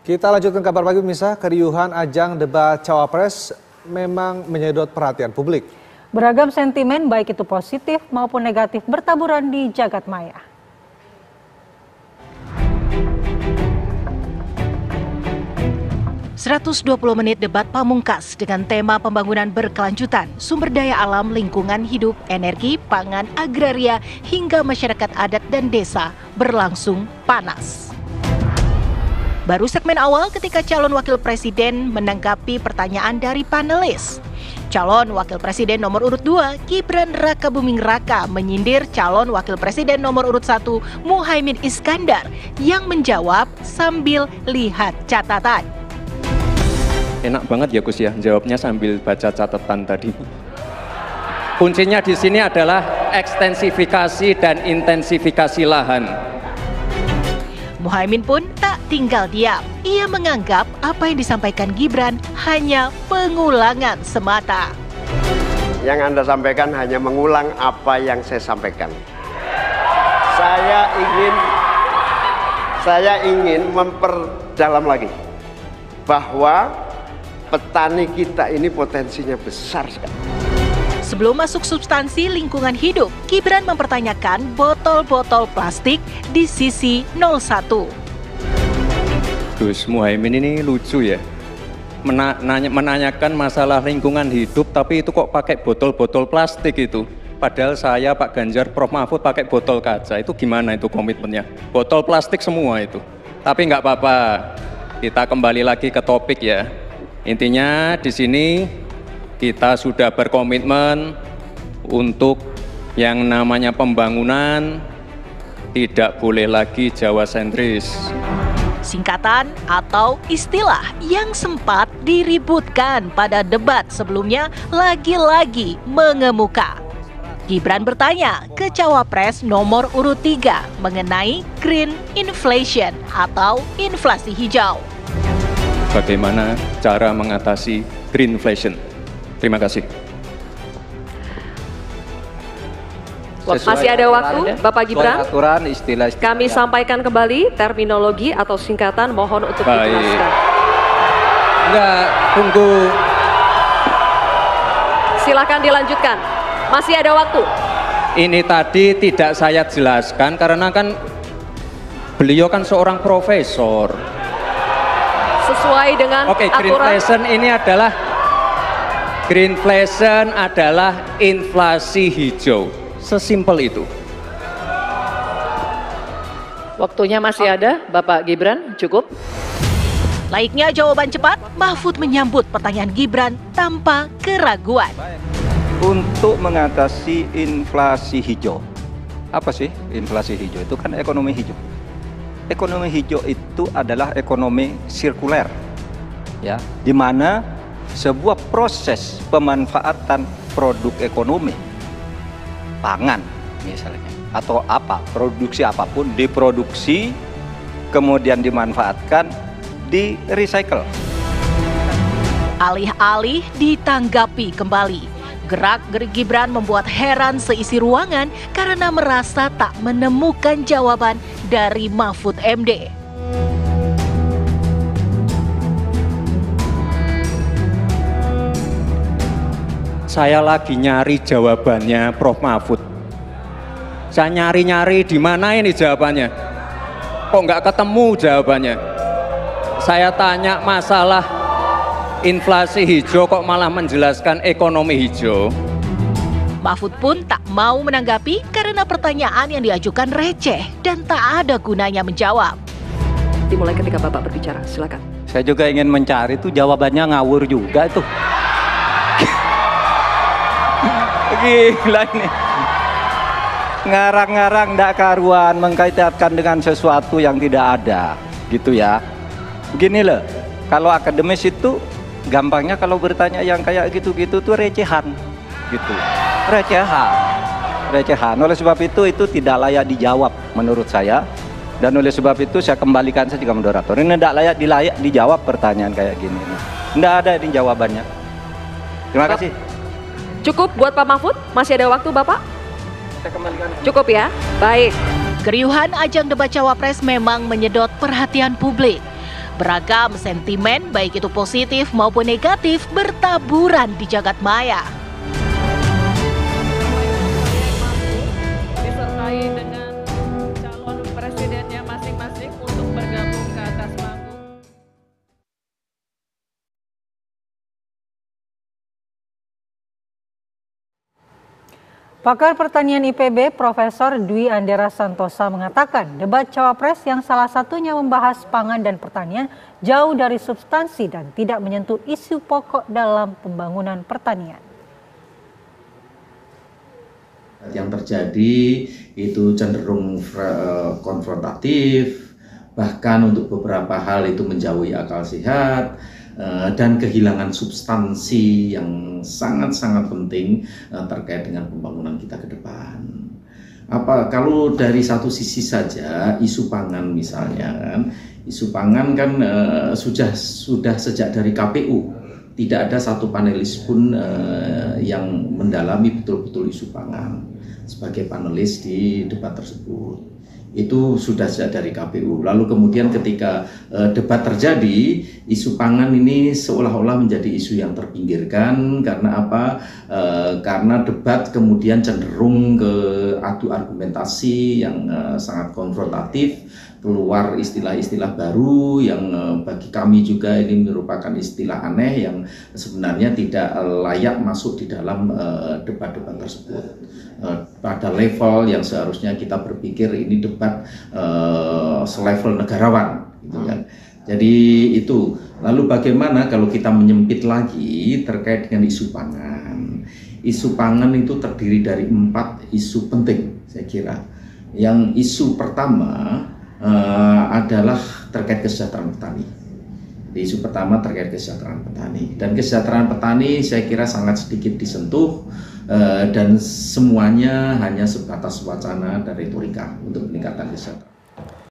Kita lanjutkan kabar pagi pemirsa, keriuhan ajang debat Cawapres memang menyedot perhatian publik. Beragam sentimen baik itu positif maupun negatif bertaburan di jagat maya. ...120 menit debat pamungkas dengan tema pembangunan berkelanjutan, sumber daya alam, lingkungan hidup, energi, pangan, agraria, hingga masyarakat adat dan desa berlangsung panas. Baru segmen awal ketika calon wakil presiden menanggapi pertanyaan dari panelis. Calon wakil presiden nomor urut 2, Gibran Rakabuming Raka menyindir calon wakil presiden nomor urut 1, Muhaimin Iskandar yang menjawab sambil lihat catatan. Enak banget ya Gus ya, jawabnya sambil baca catatan tadi. Kuncinya di sini adalah ekstensifikasi dan intensifikasi lahan. Muhaimin pun tak tinggal diam. Ia menganggap apa yang disampaikan Gibran hanya pengulangan semata. Yang Anda sampaikan hanya mengulang apa yang saya sampaikan. Saya ingin memperdalam lagi bahwa petani kita ini potensinya besar sekali. Sebelum masuk substansi lingkungan hidup, Gibran mempertanyakan botol-botol plastik di sisi 01. Gus Muhaimin ini lucu ya, menanyakan masalah lingkungan hidup tapi itu kok pakai botol-botol plastik itu. Padahal saya, Pak Ganjar, Prof Mahfud pakai botol kaca, itu gimana itu komitmennya? Botol plastik semua itu. Tapi nggak apa-apa, kita kembali lagi ke topik ya. Intinya di sini kita sudah berkomitmen untuk yang namanya pembangunan tidak boleh lagi Jawa sentris. Singkatan atau istilah yang sempat diributkan pada debat sebelumnya lagi-lagi mengemuka. Gibran bertanya ke Cawapres nomor urut 3 mengenai green inflation atau inflasi hijau. Bagaimana cara mengatasi green inflation? Terima kasih. Masih ada waktu, Bapak Gibran. Aturan, istilah. Kami sampaikan kembali terminologi atau singkatan, mohon untuk dijelaskan. Enggak, tunggu. Silakan dilanjutkan. Masih ada waktu. Ini tadi tidak saya jelaskan karena kan beliau kan seorang profesor. Sesuai dengan aturan. Greenflation adalah inflasi hijau. Sesimpel itu. Waktunya masih ada, Bapak Gibran, cukup. Layaknya jawaban cepat, Mahfud menyambut pertanyaan Gibran tanpa keraguan. Untuk mengatasi inflasi hijau. Apa sih inflasi hijau? Itu kan ekonomi hijau. Ekonomi hijau itu adalah ekonomi sirkuler. Ya, di mana sebuah proses pemanfaatan produk ekonomi, pangan misalnya, atau produksi apapun, diproduksi, kemudian dimanfaatkan, di recycle. Alih-alih ditanggapi kembali, gerak-gerik Gibran membuat heran seisi ruangan karena merasa tak menemukan jawaban dari Mahfud MD. Saya lagi nyari jawabannya Prof Mahfud. Saya nyari-nyari di mana ini jawabannya. Kok nggak ketemu jawabannya. Saya tanya masalah inflasi hijau kok malah menjelaskan ekonomi hijau. Mahfud pun tak mau menanggapi karena pertanyaan yang diajukan receh dan tak ada gunanya menjawab. Dimulai ketika Bapak berbicara, silakan. Saya juga ingin mencari tuh jawabannya ngawur juga tuh. Gila ini. Ngarang-ngarang ndak karuan, mengkaitkan dengan sesuatu yang tidak ada, gitu ya. Begini loh, kalau akademis itu gampangnya kalau bertanya yang kayak gitu-gitu tuh recehan, gitu. Recehan. Oleh sebab itu tidak layak dijawab menurut saya. Dan oleh sebab itu saya kembalikan saja ke moderator. Ini tidak layak dijawab pertanyaan kayak gini. Tidak ada ini jawabannya. Terima kasih. Cukup buat Pak Mahfud? Masih ada waktu Bapak? Saya kembalikan. Cukup ya? Baik. Keriuhan ajang debat Cawapres memang menyedot perhatian publik. Beragam sentimen baik itu positif maupun negatif bertaburan di jagat maya. Disertai dengan calon presidennya masing-masing untuk bergabung ke atas panggung. Pakar Pertanian IPB Profesor Dwi Andera Santosa mengatakan debat cawapres yang salah satunya membahas pangan dan pertanian jauh dari substansi dan tidak menyentuh isu pokok dalam pembangunan pertanian. Yang terjadi itu cenderung konfrontatif, bahkan untuk beberapa hal itu menjauhi akal sehat, dan kehilangan substansi yang sangat-sangat penting terkait dengan pembangunan kita ke depan. Kalau dari satu sisi saja isu pangan misalnya kan, isu pangan kan sudah sejak dari KPU tidak ada satu panelis pun yang mendalami betul-betul isu pangan sebagai panelis di debat tersebut. Itu sudah sejak dari KPU. Lalu kemudian ketika debat terjadi, isu pangan ini seolah-olah menjadi isu yang terpinggirkan. Karena apa? Karena debat kemudian cenderung ke adu argumentasi yang sangat konfrontatif, keluar istilah-istilah baru yang bagi kami juga ini merupakan istilah aneh yang sebenarnya tidak layak masuk di dalam debat-debat tersebut. Pada level yang seharusnya kita berpikir ini debat selevel negarawan, gitu kan. Jadi itu. Lalu bagaimana kalau kita menyempit lagi terkait dengan isu pangan? Isu pangan itu terdiri dari 4 isu penting, saya kira. Yang isu pertama adalah terkait kesejahteraan petani. Isu pertama terkait kesejahteraan petani, dan kesejahteraan petani saya kira sangat sedikit disentuh dan semuanya hanya sebatas wacana dan retorika untuk peningkatan kesejahteraan.